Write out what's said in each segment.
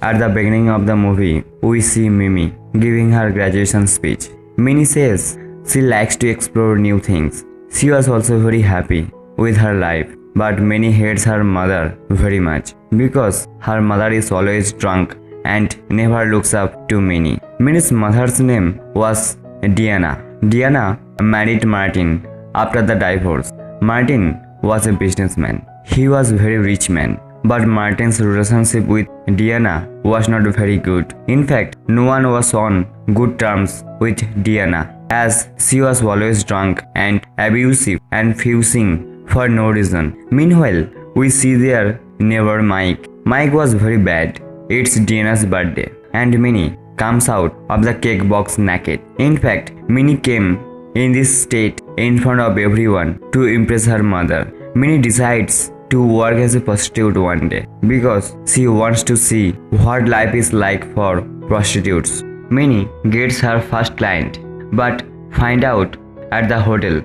At the beginning of the movie, we see Mimi giving her graduation speech. Minnie says she likes to explore new things. She was also very happy with her life, but Minnie hates her mother very much because her mother is always drunk and never looks up to Minnie. Minnie's mother's name was Diana. Diana married Martin after the divorce. Martin was a businessman. He was a very rich man. But Martin's relationship with Diana was not very good. In fact, no one was on good terms with Diana, as she was always drunk and abusive and fusing for no reason. Meanwhile, we see their neighbor Mike. Mike was very bad. It's Diana's birthday, and Minnie comes out of the cake box naked. In fact, Minnie came in this state in front of everyone to impress her mother. Minnie decides to work as a prostitute one day because she wants to see what life is like for prostitutes. Minnie gets her first client but find out at the hotel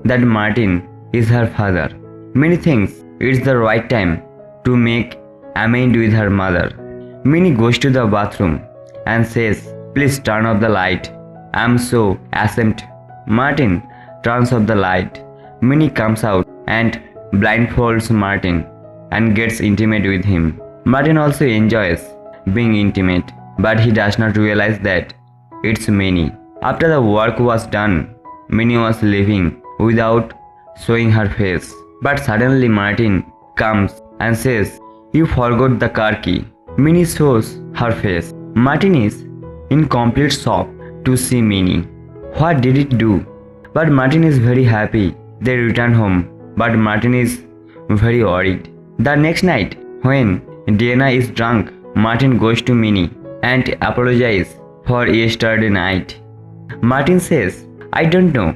that Martin is her father. Minnie thinks it's the right time to make amends with her mother. Minnie goes to the bathroom and says, "Please turn off the light. I'm so ashamed." Martin turns off the light. Minnie comes out and blindfolds Martin and gets intimate with him. Martin also enjoys being intimate, but he does not realize that it's Minnie. After the work was done, Minnie was leaving without showing her face. But suddenly Martin comes and says, "You forgot the car key." Minnie shows her face. Martin is in complete shock to see Minnie. What did it do? But Martin is very happy. They return home, but Martin is very worried. The next night, when Diana is drunk, Martin goes to Minnie and apologizes for yesterday night. Martin says, "I don't know,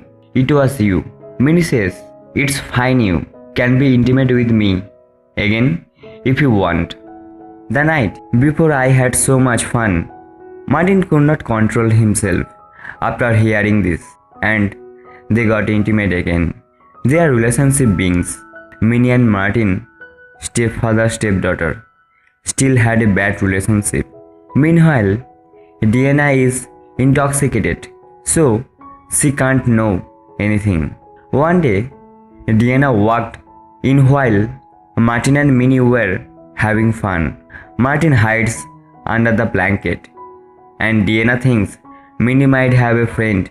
it was you." Minnie says, "It's fine, you can be intimate with me again if you want." The night before I had so much fun. Martin could not control himself after hearing this, and they got intimate again. Their relationship beings, Minnie and Martin, stepfather, stepdaughter, still had a bad relationship. Meanwhile, Diana is intoxicated, so she can't know anything. One day, Diana walked in while Martin and Minnie were having fun. Martin hides under the blanket, and Diana thinks Minnie might have a friend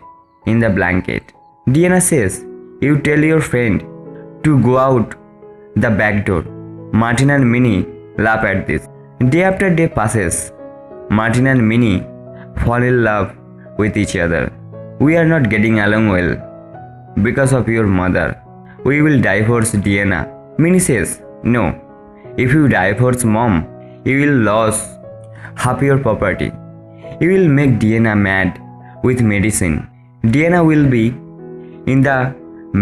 in the blanket. Diana says, "You tell your friend to go out the back door." Martin and Minnie laugh at this. Day after day passes. Martin and Minnie fall in love with each other. "We are not getting along well because of your mother. We will divorce Diana." Minnie says, "No. If you divorce mom, you will lose half your property. You will make Diana mad with medicine. Diana will be in the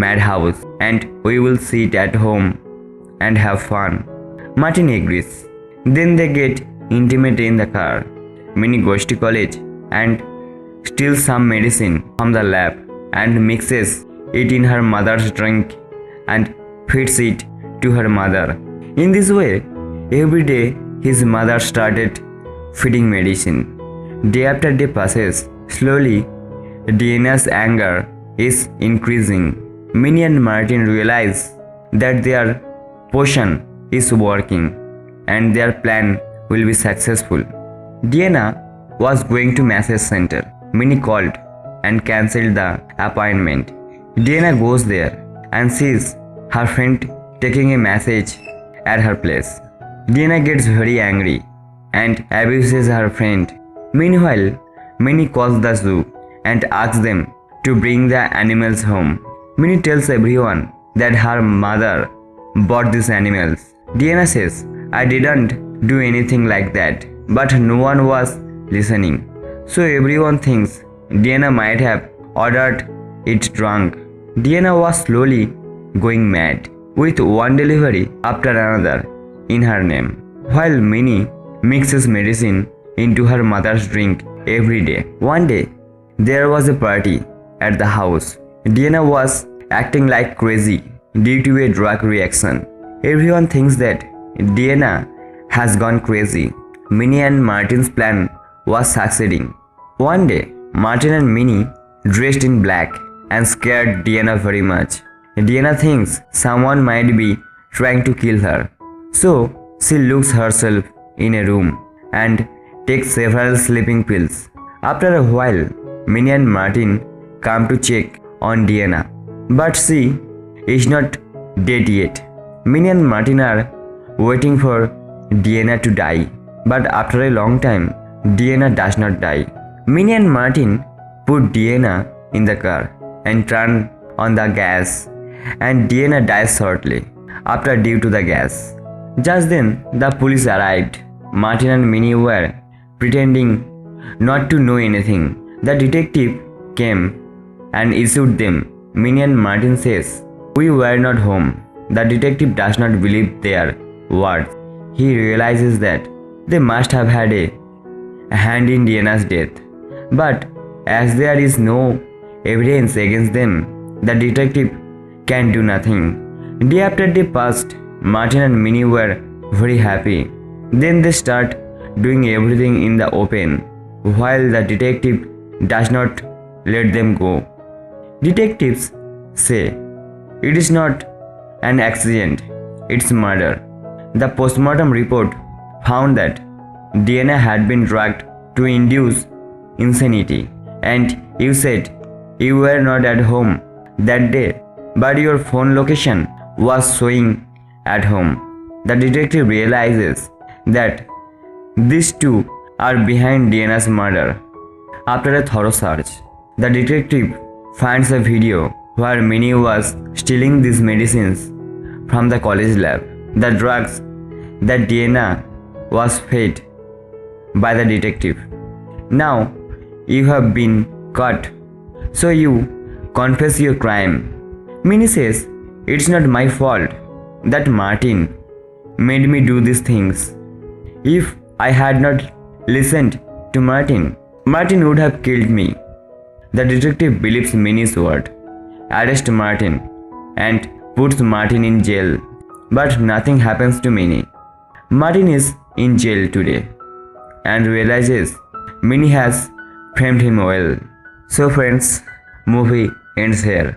madhouse and we will sit at home and have fun." Martin agrees. Then they get intimate in the car. Minnie goes to college and steals some medicine from the lab and mixes it in her mother's drink and feeds it to her mother. In this way, every day his mother started feeding medicine. Day after day passes. Slowly, Diana's anger is increasing. Minnie and Martin realize that their potion is working and their plan will be successful. Diana was going to massage center. Minnie called and cancelled the appointment. Diana goes there and sees her friend taking a massage at her place. Diana gets very angry and abuses her friend. Meanwhile, Minnie calls the zoo and asks them to bring the animals home. Minnie tells everyone that her mother bought these animals. Diana says, "I didn't do anything like that," but no one was listening. So everyone thinks Diana might have ordered it drunk. Diana was slowly going mad, with one delivery after another in her name, while Minnie mixes medicine into her mother's drink every day. One day, there was a party at the house. Diana was acting like crazy due to a drug reaction. Everyone thinks that Diana has gone crazy. Minnie and Martin's plan was succeeding. One day, Martin and Minnie dressed in black and scared Diana very much. Diana thinks someone might be trying to kill her. So she locks herself in a room and takes several sleeping pills. After a while, Minnie and Martin come to check on Diana, but she is not dead yet. Minnie and Martin are waiting for Diana to die, but after a long time, Diana does not die. Minnie and Martin put Diana in the car and turn on the gas, and Diana dies shortly after due to the gas. Just then, the police arrived. Martin and Minnie were pretending not to know anything. The detective came and issued them. Minnie and Martin says, "We were not home." The detective does not believe their words. He realizes that they must have had a hand in Diana's death. But as there is no evidence against them, the detective can do nothing. Day after day passed. Martin and Minnie were very happy. Then they start doing everything in the open, while the detective does not let them go. Detectives say it is not an accident, it's murder. The postmortem report found that Diana had been drugged to induce insanity, and you said you were not at home that day, but your phone location was showing at home. The detective realizes that these two are behind Diana's murder. After a thorough search, the detective finds a video where Minnie was stealing these medicines from the college lab. The drugs that Diana was fed by the detective. Now you have been caught, so you confess your crime. Minnie says, "It's not my fault that Martin made me do these things. If I had not listened to Martin, Martin would have killed me." The detective believes Minnie's word, arrests Martin, and puts Martin in jail. But nothing happens to Minnie. Martin is in jail today and realizes Minnie has framed him well. So friends, movie ends here.